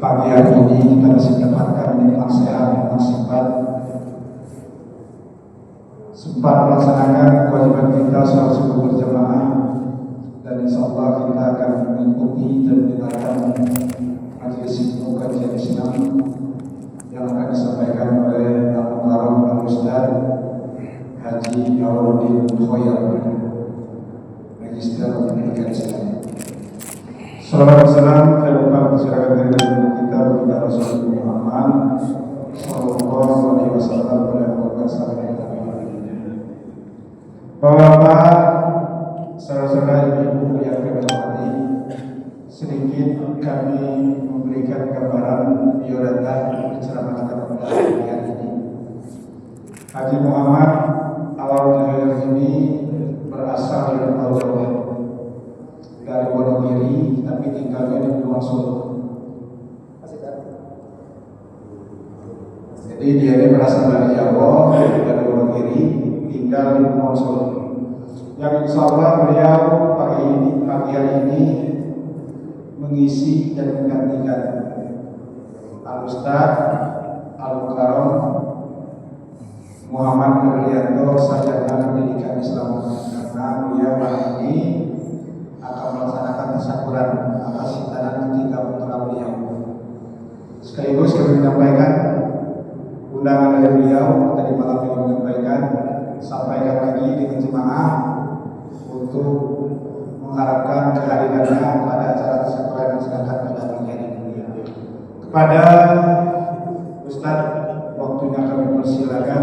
Pagi hari ini kita masih mendapatkan nikmat sehat, nikmat sempat melaksanakan kewajiban kita sholat subuh berjamaah, dan insya Allah kita akan mengikuti dan mendengarkan majelis ilmu kajian Islam yang akan disampaikan oleh Al-Mukarram Al-Ustaz Haji Awaludin Khoyar, Magister Pendidikan Islam. Salawat dan salam saya lupa masyarakat dari kita kepada Rasulullah Muhammad Sallallahu Alaihi Wasallam pada keluarga sahabat Bapak, saudara-saudara, ibu-ibu yang kami hormati, sedikit kami memberikan gambaran biodata penceramahan pada hari ini. Haji Muhammad Awaludin ini berasal dari Jawa, dari Wonogiri, tapi tinggalnya di Pulau Solo. Jadi dia ini berasal dari Jawa, dari Wonogiri, tinggal di Pulau Solo. Yang insya Allah beliau pagi hari ini mengisi dan menggantikan Al-Ustaz Al-Mukarram Muhammad Nurlianto, Sarjana Pendidikan Islam, karena beliau hari ini akan melaksanakan tasyakuran atas hitanan ketiga putra beliau. Sekaligus kami menyampaikan undangan dari beliau tadi malam yang menyampaikan, sampaikan lagi dengan jemaah untuk mengharapkan kehadirannya pada acara tasyakuran yang sedang pada pagi hari ini. Kepada Ustaz, waktunya kami persilakan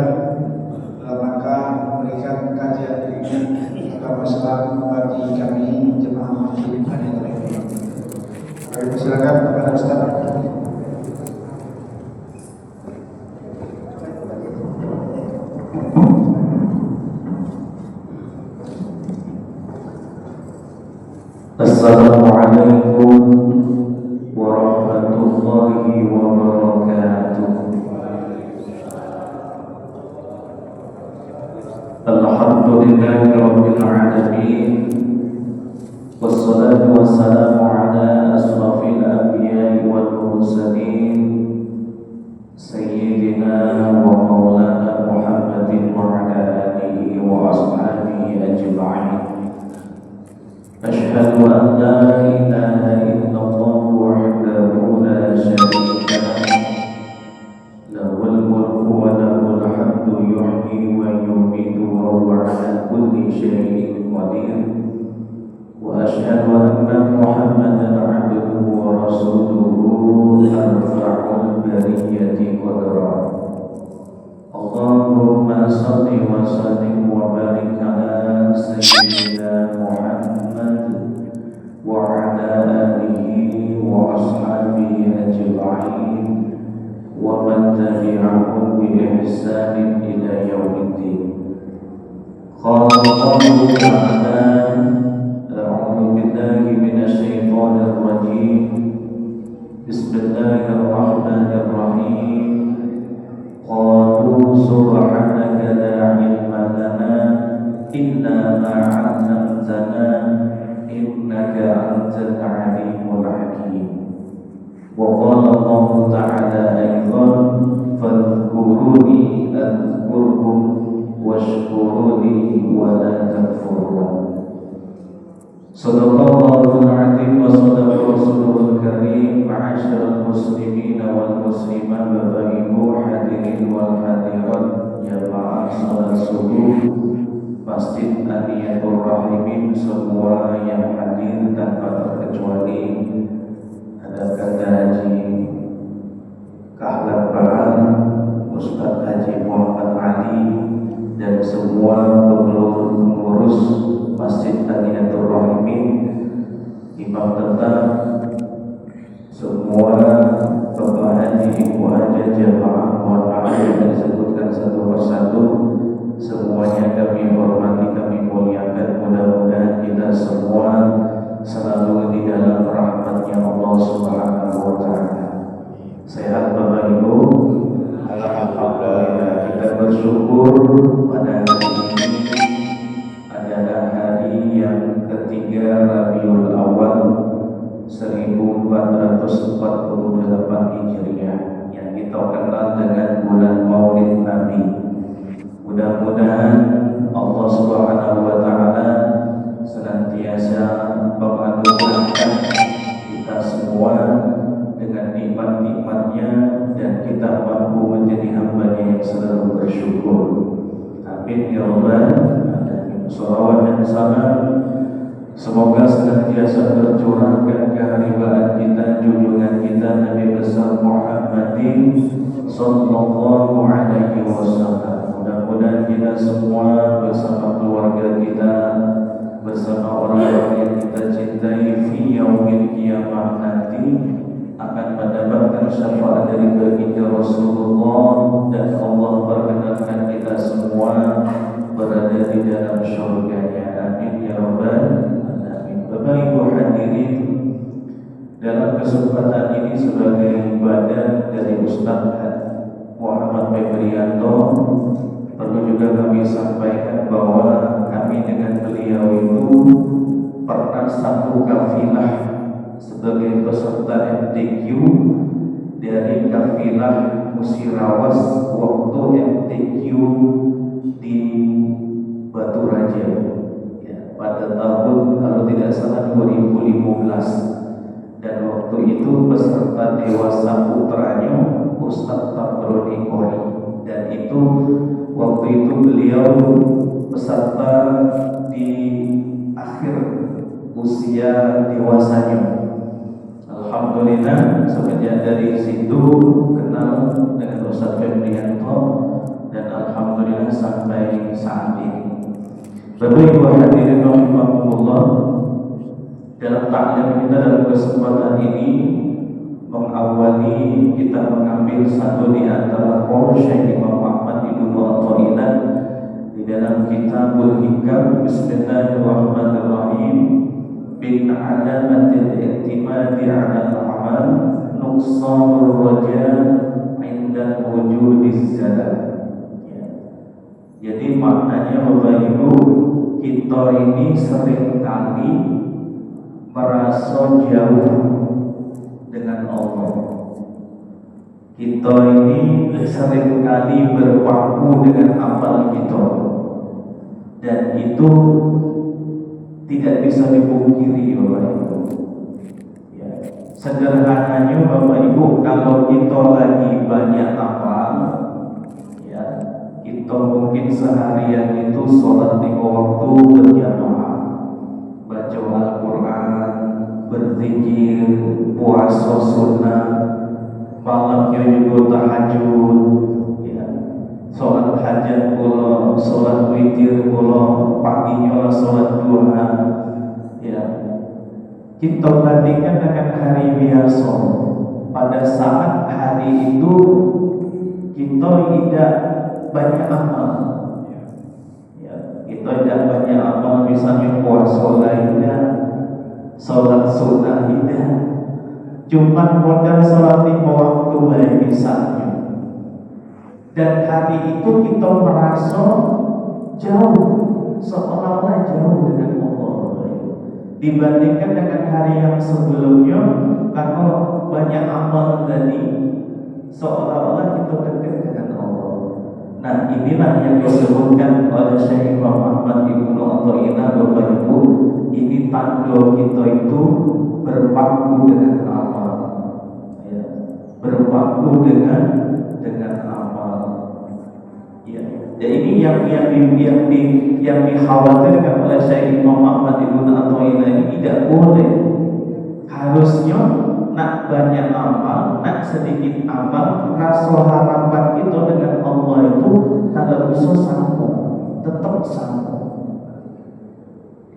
dalam rangka memberikan kajian ilmu agama Islam bagi kami jemaah masjid Hadin Rahim. Kami persilakan kepada Ustaz. Assalamualaikum warahmatullahi wabarakatuh. Alhamdulillahi rabbil alamin, wassalatu wassalamu ala asrafil anbiya'i wal mursalin, sayyidina wa maulana Muhammadin wa ala alihi wa ashabihi ajma'in. Asyhadu an la ilaha illallah wahdahu la syarika lah, lahul mulku wa lahul hamdu yuhyi wa yumiitu wa huwa ala kulli syai'in qadir. Wa asyhadu anna Muhammadan abduhu wa rasuluhu arfa'ul bariyati qadra. Allahumma salli wa sallim wa barik ala sayyidina Muhammad wa ala alihi wa ashabihi ajma'in wa man tabi'ahum bi ihsanin ila yaumiddin. Qala Allahu ta'ala, a'udzu billahi minasy syaithanir rajim. Bismillahirrahmanirrahim. Qalu subhanaka la ilma lana illa ma 'allamtana innaka antal alimul hakim. Wa qala Allah ta'ala aidan, fadhkuruni adhkurkum washkuruni wa la takfurun. Sadaqallahul azim wa sadaqa rasulul karim. Ma'asyiral muslimin wal muslimat, Bapak Ibu hadirin wal hadirat, jamaah salat subuh Masjid Aniyatul Rahimin, semua yang hadir tanpa terkecuali. Ada kata Haji Kahlan Bahan, Ustaz Haji Muhammad Ali, dan semua pengurus Masjid Aniyatul Rahimin, imam tetap, semua Bapak Haji, Ibu Haji, jamaah, mohon maaf yang disebutkan satu persatu. Semuanya kami hormati, kami muliakan. Mudah-mudahan kita semua selalu di dalam rahmatnya Allah Subhanahu wa ta'ala. Sehat Bapak Ibu? Alhamdulillah. Kita bersyukur pada hari ini adalah hari yang ketiga Rabiul Awal 1448 Hijriah yang kita kenal dengan bulan Maulid Nabi. Mudah-mudahan Allah Subhanahu wa taala senantiasa menganugerahkan kita semua dengan nikmat-nikmatnya dan kita mampu menjadi hamba-Nya yang selalu bersyukur. Amin ya rabbal alamin. Shalawat dan salam semoga senantiasa tercurahkan keharibaan kita, junjungan kita Nabi besar Muhammadin sallallahu alaihi wasallam. Mudah-mudahan kita semua bersama keluarga kita, bersama orang-orang yang kita cintai fi yaumil qiyamah nanti akan mendapatkan syafaat dari baginda Rasulullah, dan Allah perkenankan kita semua berada di dalam syurga-Nya. Amin ya rabbal alamin. Bapak Ibu hadirin, dalam kesempatan ini sebagai badan dari Ustaz Muhammad Febrianto, perlu juga kami sampaikan bahwa kami dengan beliau itu pernah satu kafilah sebagai peserta MTQ dari kafilah Musirawas waktu MTQ di Batu Raja ya, pada tahun kalau tidak salah 2015, dan waktu itu peserta dewasa putranya Ustadz Tabroni Kori, dan itu waktu itu beliau peserta di akhir usia dewasanya. Alhamdulillah semenjak dari situ kenal dengan Ustadz Febrianto, dan alhamdulillah sampai saat ini. Bapak Ibu hadirin rahimakumullah, dalam taklim kita dalam kesempatan ini mengawali kita mengambil satu di antara qaul Syekh Imam Ahmad Ibnu Athaillah di dalam Kitabul Hikam. Bismillahirrahmanirrahim. Bin alamatil i'timadi 'ala al-amal nuqsanur raja 'inda wujudiz zalal. Jadi maknanya Bapak Ibu, kita ini sering kali merasa jauh dengan Allah. Kita ini sering kali berpaku dengan amal kita, dan itu tidak bisa dipungkiri Bapak Ibu. Ya. Sederhananya Bapak Ibu, kalau kita lagi banyak amal, ya, kita mungkin seharian itu sholat 5 waktu berjamaah, baca Al-Quran, berzikir, puasa sunnah, malamnya juga tahajud, ya, sholat hajat pula, sholat witir pula, paginya sholat duha, ya. Kita bandingkan dengan hari biasa. Pada saat hari itu kita tidak banyak amal, ya, kita tidak banyak amal, misalnya puasa tidak, sholat sunnah tidak, cuma modal sholat 5 waktu baik misalnya. Dan hari itu kita merasa jauh, seolah-olah jauh dengan Allah dibandingkan dengan hari yang sebelumnya, karena banyak amal tadi seolah-olah kita dekat dengan Allah. Nah, inilah yang disebutkan oleh Syekh Imam Ahmad Ibnu Athaillah, Bapak Ibu, ini tanda kita itu berpaku dengan amal, ya, berpaku dengan amal, ya. Jadi ini yang dikhawatirkan oleh Syekh Imam Ahmad Ibnu Athaillah ini tidak boleh. Harusnya nak banyak amal, nak sedikit amal, rasa harapan kita dengan Allah itu kalau bisa sama, tetap sama,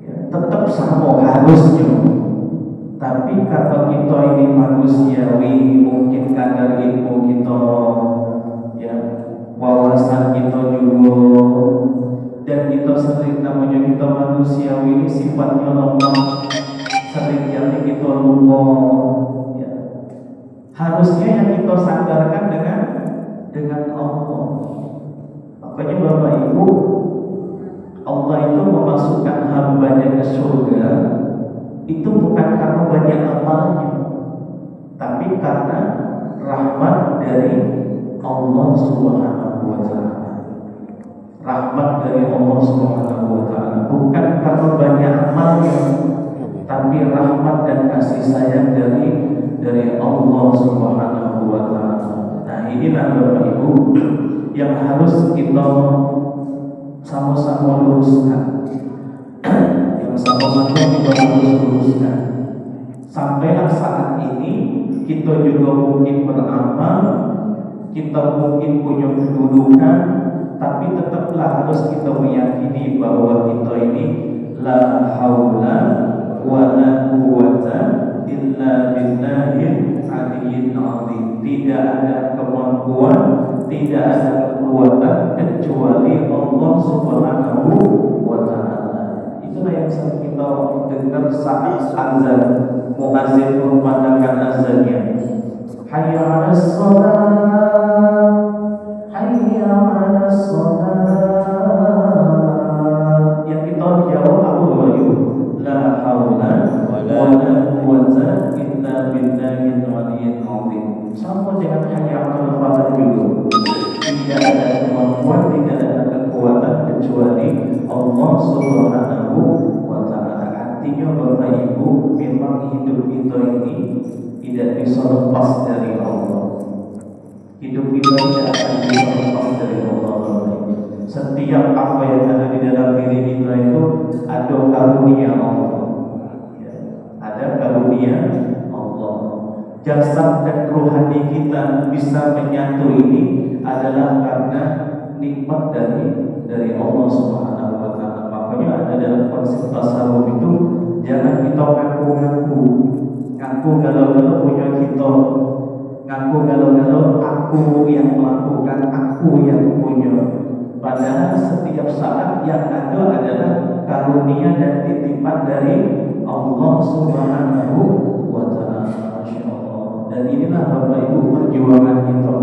ya, tetap sama harusnya. Tapi kalau kita ini manusiawi, mungkin kadar ilmu kita, ya, wawasan kita juga, dan kita sering, namanya kita manusiawi ini sifatnya lemah, sering jadi kita lupa, ya. Harusnya yang kita sadarkan dengan Allah. Makanya Bapak Ibu, Allah itu memasukkan hambanya ke surga itu bukan karena banyak amalnya, tapi karena rahmat Allah Subhanahu wa taala. Rahmat dari Allah Subhanahu wa taala, bukan karena banyak amalnya, tapi rahmat dan kasih sayang dari Allah Subhanahu wa taala. Nah, inilah Bapak Ibu yang harus kita sama-sama luruskan. Yang sama-sama kita harus luruskan. Sampailah saat ini kita juga mungkin beramal, kita mungkin punya kedudukan, tapi tetaplah harus kita meyakini bahwa kita ini la haula wa la quwwata illa billahil aliyyil azim. Tidak ada kemampuan, tidak ada kekuatan kecuali Allah Subhanahu wa taala. Itulah yang sering kita dengar saat azan, muazin memandangkan azannya. Hayya 'alas shalah, hayya 'alas shalah. Yang kita jawab apa itu? La haula wa la quwwata illa billahil aliyyil azim. Sama dengan hayya 'alal falah juga. Tidak ada kemampuan, tidak ada kekuatan kecuali Allah Subhanahu wa taala. Artinya Bapak Ibu, memang hidup kita ini tidak bisa lepas dari Allah. Hidup kita tidak akan bisa lepas dari Allah. Setiap apa yang ada di dalam diri kita itu ada karunia Allah. Ya, ada karunia Allah. Jasad dan rohani kita bisa menyatu ini adalah karena nikmat dari Allah Subhanahu wa taala. Makanya ada dalam konsep tasawuf itu, jangan kita ngaku galau-galau punya kita, ngaku galau-galau aku yang melakukan, aku yang punya. Padahal setiap saat yang ada adalah karunia dan titipan dari Allah Subhanahu wa taala. Masyaallah. Dan inilah Bapak Ibu perjuangan kita.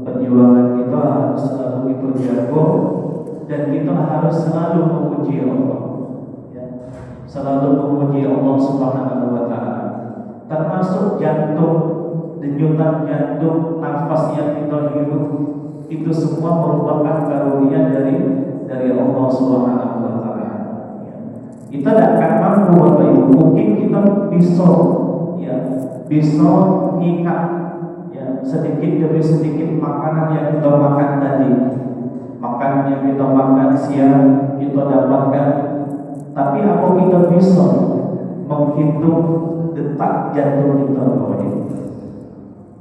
Perjuangan kita harus selalu kita jaga, dan kita harus selalu memuji Allah. Ya. Selalu memuji Allah Subhanahu wa taala. Termasuk jantung, denyutan jantung, nafas yang kita hirup, itu semua merupakan karunia dari Allah Subhanahu wa taala. Ya. Kita tidak akan mampu Bapak Ibu. Mungkin kita bisa mengikat sedikit demi sedikit makanan yang kita makan tadi, makanan yang kita makan siang kita dapatkan, tapi apa kita bisa menghitung detak jantung kita?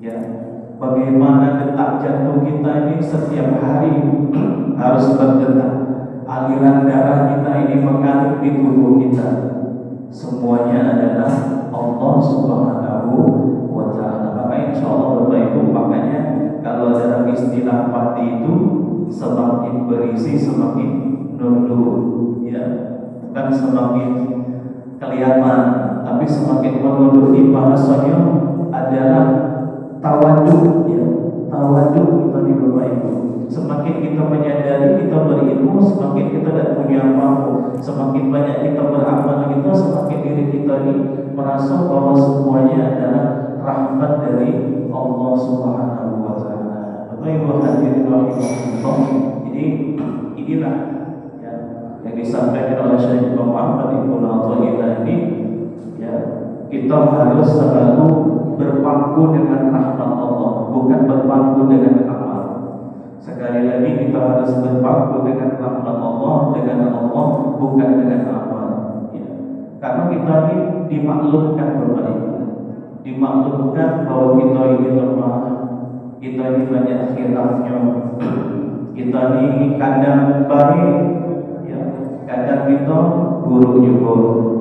Ya, bagaimana detak jantung kita ini setiap hari harus berdetak, aliran darah kita ini mengalir di tubuh kita, semuanya adalah Allah Subhanahu wa taala. Maka insyaallah Bapak Ibu, makanya kalau dalam istilah pati itu semakin berisi semakin nurul, ya, bukan semakin kelihatan, tapi semakin menurut di bahasanya adalah tawaduk, ya, tawaduk kita di Bapak Ibu. Semakin kita menyadari kita berilmu, semakin kita tidak punya apa-apa, semakin banyak kita beramal kita, semakin diri kita ini merasa bahwa semuanya adalah rahmat dari Allah Subhanahu wa taala. Bapak Ibu hadirin rahimahullah. Jadi inilah ya yang disampaikan oleh Syekh Muhammad Ibnu Athaillah ini, ya, kita harus selalu berpangku dengan rahmat Allah, bukan berpangku dengan amal. Sekali lagi kita harus berpangku dengan rahmat Allah, dengan Allah, bukan dengan amal. Ya. Karena kita ini dimaklumkan Bapak Ibu, dimaklumkan bahwa kita ini lemah, kita ini banyak khilafnya, kita ini kadang baik, ya, kadang kita buruk juga,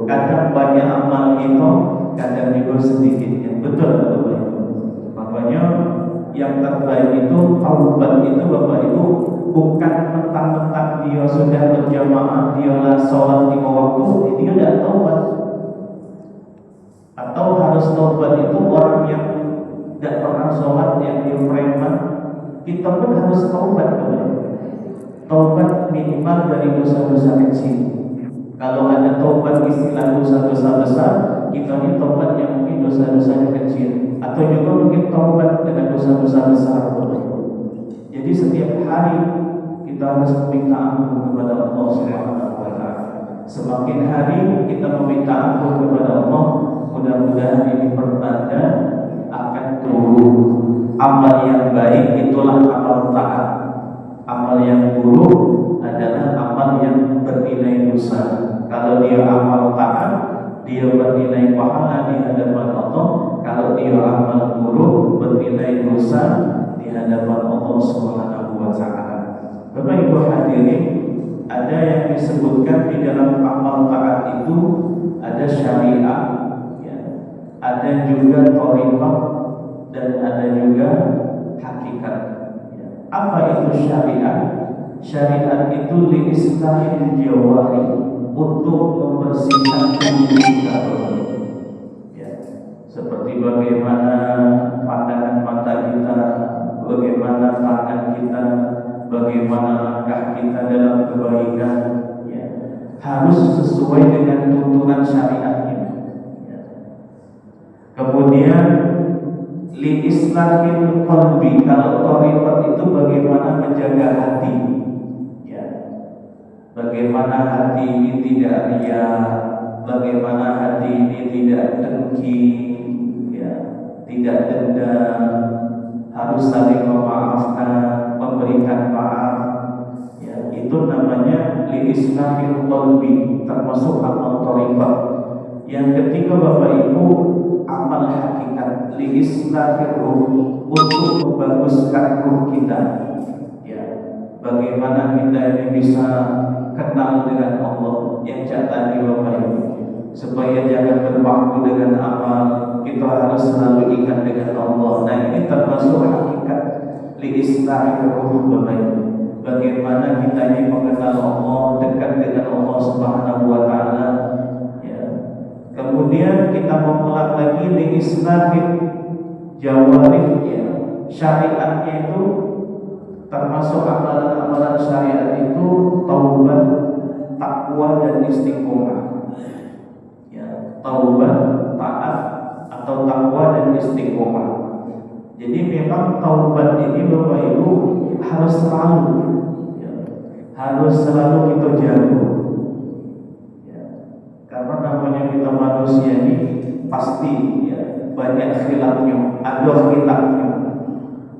kadang banyak amal kita, kadang juga sedikitnya. Betul Bapak Ibu. Makanya yang terbaik itu taubat itu Bapak Ibu, bukan mentang-mentang dia sudah berjamaah, dia sholat 5 waktu, dia tidak taubat. Atau harus taubat itu orang yang tidak pernah sholat, yang dia preman, kita pun harus taubat. Taubat minimal dari dosa-dosa kecil. Kalau ada taubat istilah dosa-dosa besar, kita ini taubat yang mungkin dosa-dosanya kecil, atau juga mungkin taubat dengan dosa-dosa besar. Jadi setiap hari kita harus meminta ampun kepada Allah Subhanahu wa taala. Semakin hari kita meminta ampun kepada Allah, mudah-mudahan ini pertanda akan turun. Amal yang baik itulah amal taat. Amal yang buruk adalah amal yang bernilai dosa. Kalau dia amal taat, dia bernilai pahala di hadapan Allah. Kalau dia amal buruk, bernilai dosa di hadapan Allah Subhanahu wa taala. Bapak Ibu hadirin, ada yang disebutkan di dalam amal taat itu ada syariat, ya. Ada juga thariqah dan ada juga hakikat. Ya. Apa itu syariat? Syariat itu liislahil jawari, untuk membersihkan tubuh kita. Ya. Seperti bagaimana pandangan mata kita, bagaimana tangan kita, bagaimana langkah kita dalam kebaikan, ya, harus sesuai dengan tuntunan syariat ini. Ya. Kemudian liislahil qalbi, kalau thariqat itu bagaimana menjaga hati, ya. Bagaimana hati ini tidak riya, bagaimana hati ini tidak dengki, ya, tidak dendam, harus saling memaafkan, memberikan maaf, ya, itu namanya liislahil qalbi, termasuk amal thariqah. Yang ketiga Bapak Ibu, amal hakikat, liislahir ruh, untuk membaguskan ruh kita, ya. Bagaimana kita ini bisa kenal dengan Allah, yang tadi Bapak Ibu, supaya jangan berpaku dengan amal, kita harus selalu ingat dengan Allah. Nah, ini termasuk hakikat liislahir ruh Bapak Ibu. Bagaimana kita ini mengenal Allah, dekat dengan Allah Subhanahu wa taala, ya. Kemudian kita mengulang lagi liislahil jawarih, ya. Syariatnya itu termasuk amalan-amalan syariat itu taubat, takwa dan istiqomah. Ya, taubat, taat atau takwa dan istiqomah. Jadi memang taubat ini Bapak Ibu harus selalu, ya, harus selalu kita jaga. Ya, karena namanya kita manusia ini pasti, ya, banyak khilafnya, ada khilafnya,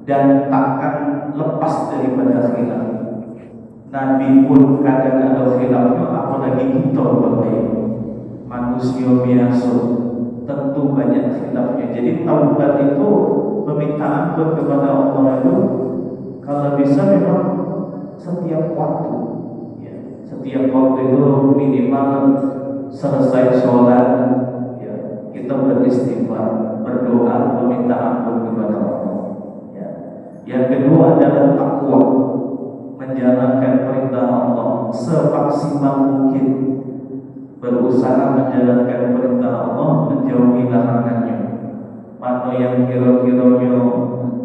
dan takkan lepas daripada khilaf. Nabi pun kadang ada khilafnya, apalagi kita Bapak Ibu, manusia biasa, tentu banyak khilafnya. Jadi taubat itu meminta ampun kepada Allah itu kalau bisa memang setiap waktu, ya. Setiap waktu itu minimal selesai sholat, ya, kita beristighfar, berdoa, meminta ampun kepada Allah, ya. Yang kedua adalah takwa, menjalankan perintah Allah semaksimal mungkin, berusaha menjalankan perintah Allah, menjauhi larangannya. Mana yang kira-kiranya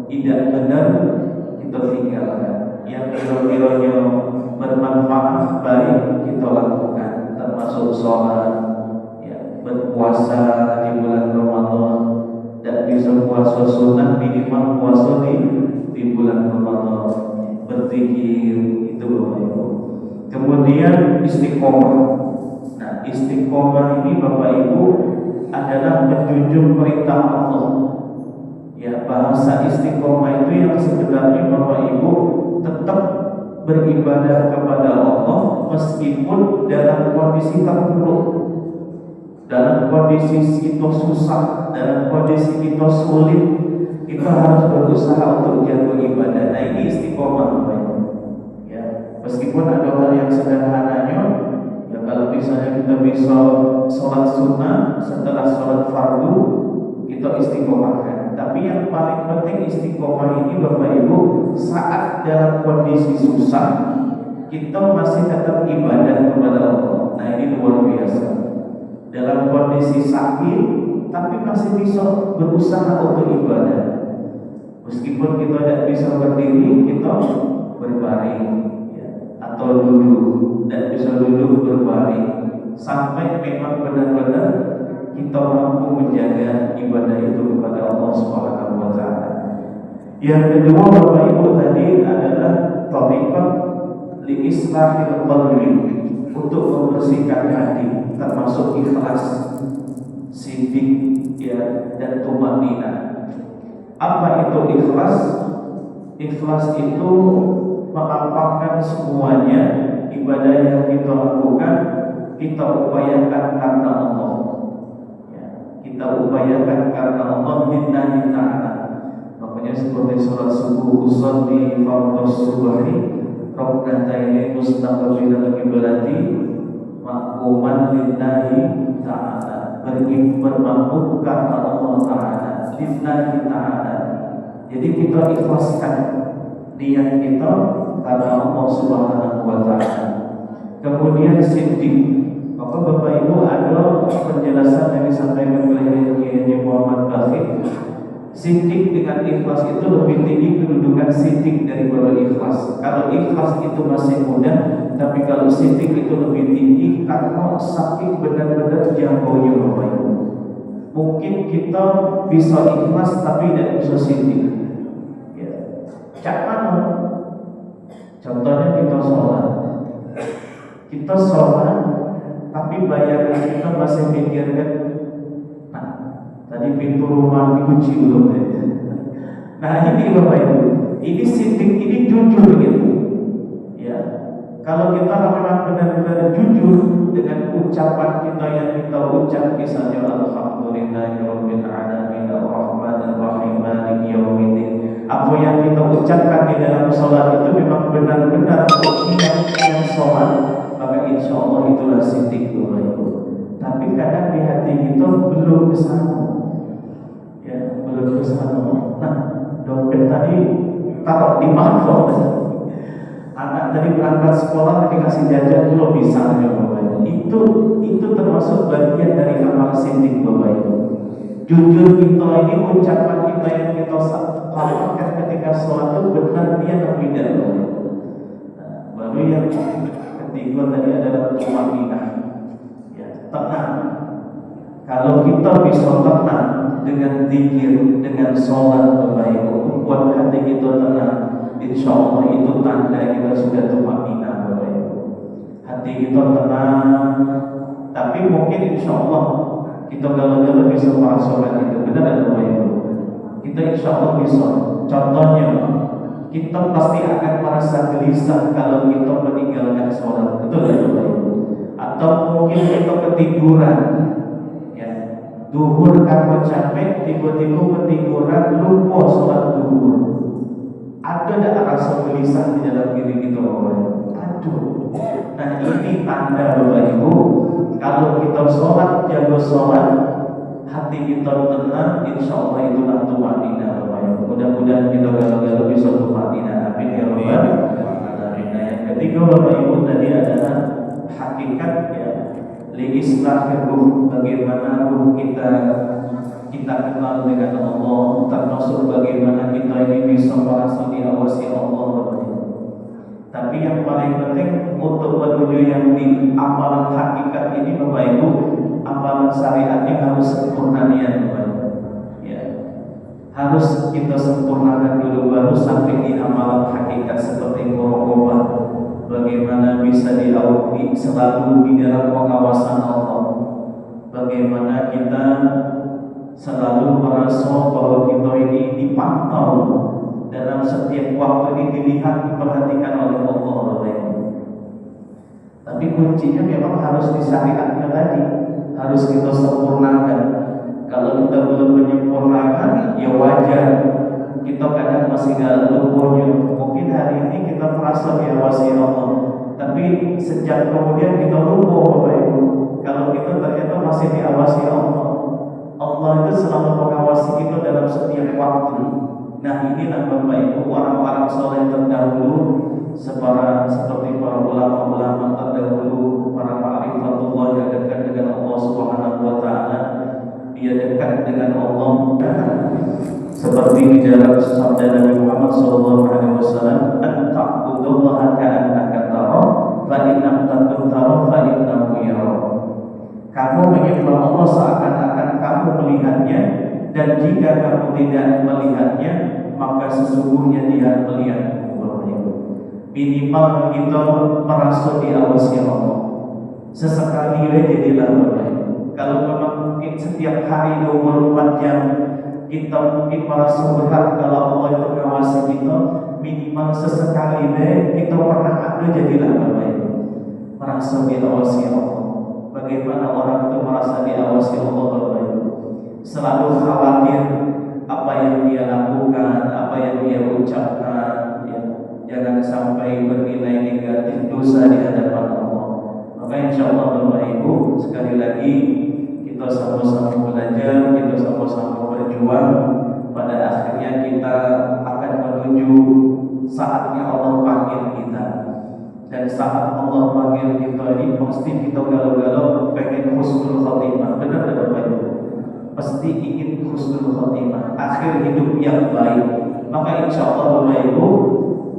tidak benar, kita tinggalkan. Yang kira-kiranya bermanfaat, baik, kita lakukan. Termasuk sholat, ya, berpuasa di bulan Ramadan. Dan bisa puasa sunnah, minimal puasa di bulan Ramadan. Berzikir, itu Bapak Ibu. Kemudian istiqomah. Nah, istiqomah ini Bapak Ibu adalah menjunjung perintah Allah. Ya, bahasa istiqomah itu yang sebenarnya Bapak Ibu tetap beribadah kepada Allah meskipun dalam kondisi terpuruk, dalam kondisi kita susah, dalam kondisi kita sulit, kita harus berusaha untuk jaga ibadah. Nah, ini istiqomah Bapak Ibu. Ya, meskipun ada hal yang sederhananya, ya, kalau misalnya kita bisa sholat sunnah setelah sholat fardu, kita istiqomahkan. Tapi yang paling penting istiqomah ini Bapak Ibu, saat dalam kondisi susah kita masih tetap ibadah kepada Allah. Nah, ini luar biasa. Dalam kondisi sakit tapi masih bisa berusaha untuk ibadah. Meskipun kita tidak bisa berdiri, kita berbaring, ya, atau duduk, dan bisa duduk berbaring sampai memang benar-benar kita mampu menjaga ibadah itu kepada Allah Subhanahu wa taala. Yang kedua Bapak Ibu tadi adalah tariqat li islahil qalbi, untuk membersihkan hati, termasuk ikhlas, siddiq ya, dan tumanina. Apa itu ikhlas? Ikhlas itu mengampakkan semuanya ibadah yang kita lakukan, kita upayakan karena Allah ya, kita upayakan karena Allah lillahi ta'ala. Makanya seperti sholat subuh, usolli fardhus subhi rak'ataini mustaqbilan qiblati ma'muman lillahi ta'ala, bermakmum karena Allah ta'ala, lillahi ta'ala. Jadi kita ikhlaskan niat kita karena Allah Subhanahu wa ta'ala. Kemudian siddiq. Maka Bapak Ibu ada penjelasan yang disampaikan oleh Kiai Muhammad Bakhir. Siddiq dengan ikhlas itu lebih tinggi kedudukan siddiq daripada ikhlas. Kalau ikhlas itu masih mudah, tapi kalau siddiq itu lebih tinggi karena saking benar-benar jauhnya Bapak Ibu. Mungkin kita bisa ikhlas tapi tidak bisa siddiq. Ya. Cak mana? Contohnya kita sholat, tapi bayangan kita masih mikirkan, nah, tadi pintu rumah dikunci belum? Nah ini Bapak Ibu, ini siddiq, ini jujur gitu. Ya, kalau kita memang benar-benar jujur dengan ucapan kita yang kita ucap, misalnya alhamdulillahirabbil alamin arrahmanir rahim maliki yaumiddin, apa yang kita ucapkan di dalam sholat itu memang benar-benar yang sholat, maka insya Allah itulah siddiq Bapak Ibu. Tapi kadang di hati kita belum kesana, ya belum kesana. Nah, dompet tadi taruh di mana? Anak tadi berangkat sekolah dikasih jajan belum bisa Bapak Ibu. Itu termasuk bagian dari amal siddiq Bapak Ibu. Jujur kita ini, ucapan kita yang kita lakukan ketika sholat itu benar dia atau tidak. Baru yang ketiga tadi adalah tumanina, ya, tenang. Kalau kita bisa tenang dengan zikir, dengan sholat Bapak Ibu, membuat hati kita tenang, insya Allah itu tanda kita sudah tumanina Bapak Ibu. Hati kita tenang, tapi mungkin insya Allah kita galau-galau bisa merasakan itu, benar dan Bapak Ibu. Kita insya Allah bisa. Contohnya, kita pasti akan merasa gelisah kalau kita meninggalkan sholat, betul ya Bapak Ibu? Atau mungkin kita ketiduran, ya, duhur karena capek, tiba-tiba ketiduran, lupa sholat duhur. Ada tak rasa gelisah di dalam diri kita Bapak Ibu? Aduh. Nah ini tanda Bapak Ibu, kalau kita sholat, jaga sholat, hati kita tenang, insya Allah itulah tumanina Bapak Ibu. Mudah-mudahan kita galau-galau bisa tumanina. Amin ya Rabbal alamin. Yang ketiga Bapak Ibu tadi adalah hakikat ya, li islahir ruh, bagaimana ruh kita kenal dengan Allah, termasuk bagaimana kita ini bisa merasa diawasi Allah Bapak Ibu. Tapi yang paling penting untuk menuju yang di amalan hakikat ini Bapak Ibu, amalan syariatnya harus sempurna niat Bapak Ibu. Ya. Harus kita sempurnakan dulu baru sampai di amalan hakikat seperti muraqabah. Bagaimana bisa diawasi selalu di dalam pengawasan Allah. Bagaimana kita selalu merasa bahwa kita ini dipantau dalam setiap waktu ini, dilihat, diperhatikan oleh Allah. Tapi kuncinya memang harus di syariatnya tadi, harus kita sempurnakan. Kalau kita belum menyempurnakan, ya wajar kita kadang masih dalam luputnya. Mungkin hari ini kita merasa diawasi Allah, tapi sejak kemudian kita lupa Bapak Ibu, kalau kita ternyata masih diawasi Allah. Allah itu selalu mengawasi kita dalam setiap waktu. Nah inilah Bapak Ibu orang-orang soleh terdahulu, seperti para ulama-ulama terdahulu, para ma'rifatullah yang dekat dengan Allah Subhanahu wa ta'ala. Dia dekat dengan Allah seperti di dalam sabda Nabi Muhammad SAW, "Anta'budullaha ka'annaka tarahu, fa in lam takun tarahu fa innahu yarah." Kamu menyembah Allah seakan-akan kamu melihatnya, dan jika kamu tidak melihatnya, maka sesungguhnya Dia melihatmu. minimal kita merasa diawasi Allah. Sesekali jadilah baik. Kalau memang mungkin setiap hari 24 jam kita mungkin merasa berat kalau Allah itu mengawasi kita, minimal sesekali kita pernah ada jadilah baik. Merasa diawasi Allah. Bagaimana orang itu merasa diawasi Allah baik? Selalu khawatir apa yang dia lakukan, apa yang dia ucapkan, ya. Jangan sampai bernilai negatif dosa di hadapan Allah. Maka insya Allah Bapak Ibu, sekali lagi kita sama-sama belajar, kita sama-sama berjuang. Pada akhirnya kita akan menuju saatnya Allah panggil kita. Dan saat Allah panggil kita ini pasti kita galau-galau pengen husnul khotimah. Benar tidak Bapak Ibu? Pasti ingin husnul khotimah, akhir hidup yang baik. Maka insya Allah Bapak Ibu,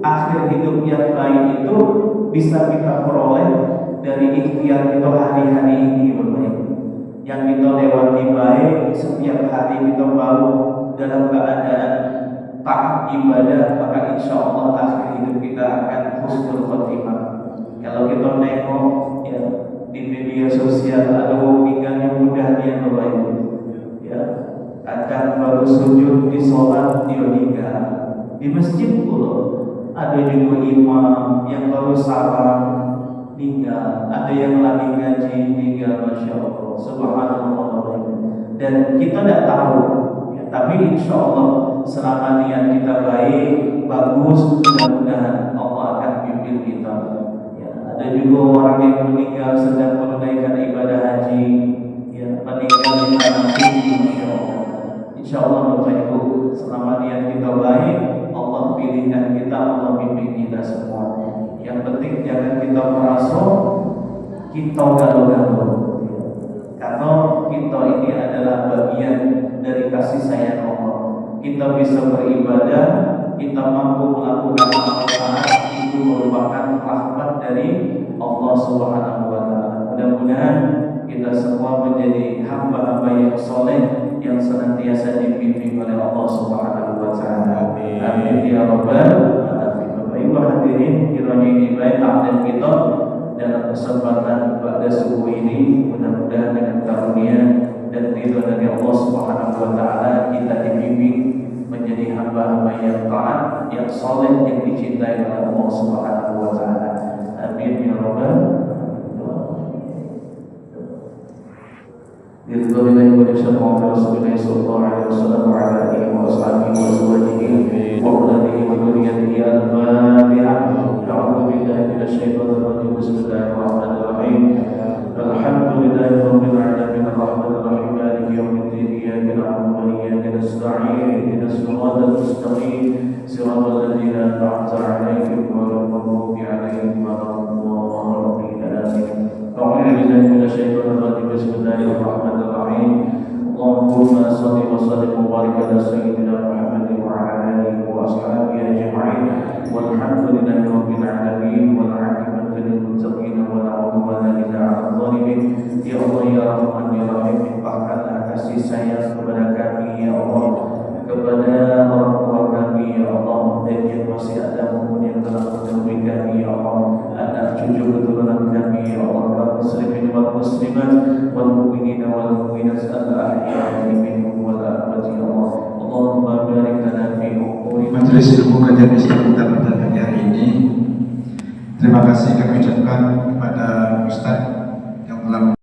akhir hidup yang baik itu bisa kita peroleh dari ikhtiar kita hari-hari ini Bapak Ibu. Yang kita lewati baik, setiap hari kita baru dalam keadaan taat ibadah, maka insya Allah akhir hidup kita akan husnul khotimah. Kalau kita nengok ya, di media sosial ada tinggalnya mudahnya Bapak Ibu, ya, kadang baru sujud di sholat dia nikah. Di masjid pula ada juga imam yang baru salam nikah, ada yang lagi ngaji nikah, masya Allah, subhanallah. Dan kita tidak tahu, ya, tapi insya Allah selama niat kita baik, bagus, mudah-mudahan Allah akan bimbing kita. Ya, ada juga orang yang meninggal sedang menunaikan ibadah haji, ya, meninggal di tanah suci, masya Allah. Insya Allah Bapak Ibu, selama niat kita baik, Allah pilihkan kita, Allah bimbing kita semua. Yang penting jangan kita merasa kita galau-galau, karena kita ini adalah bagian dari kasih sayang Allah. Kita bisa beribadah, kita mampu melakukan amal saleh, itu merupakan rahmat dari Allah Subhanahu wa Ta'ala. Mudah-mudahan kita semua menjadi hamba-hamba yang soleh, yang senantiasa dibimbing oleh Allah Subhanahu wa Ta'ala. Amin ya rabbal alamin. Bapak Ibu hadirin, kiranya ini baik taklim kita dalam kesempatan pada subuh ini. Mudah-mudahan dengan karunia dan ridho dari Allah Subhanahu wa Ta'ala kita dibimbing menjadi hamba-hamba yang taat, yang soleh, yang dicintai oleh Allah Subhanahu wa Ta'ala. Amin ya rabbal alamin. Billahi wa syarra Rasulullah sallallahu alaihi wasallam wa ala alihi wa ashabihi wa zawjihi wa auladihi wa dzurriyyatihi al-Fatihah. A'udzu billahi minasy syaithanir rajim. Bismillahirrahmanirrahim. Alhamdulillahi rabbil alamin arrahmanir rahim maliki yaumiddin iyyaka na'budu wa iyyaka nasta'in ihdinas siratal mustaqim siratal ladzina an'amta 'alaihim ghairil maghdubi 'alaihim waladdallin. A'udzu billahi minasy syaithanir rajim. Bismillahirrahmanirrahim. Allahumma shalli wa sallim wa barik ala sayyidina Muhammad wa ala alihi wa ashabihi ajma'in. Walhamdulillahi rabbil alamin wal 'aqibatu lil muttaqin wa la 'udwana illa 'alal zalimin. Ya Allah ya Rahman ya Rahim, limpahkanlah kasih sayang kepada kami ya Allah, kepada orang tua kami ya Allah, dan yang masih ada maupun yang telah mendahului kami ya Allah, anak cucu keturunan kami ya Allah, kaum muslimin wal muslimat wal mu'minin wal mu'minat al-ahya'i minhum wal amwat ya Allah. Allahumma barik lana fi umuri. Majelis ilmu kajian Islam kita pada pagi hari ini, terima kasih kami ucapkan kepada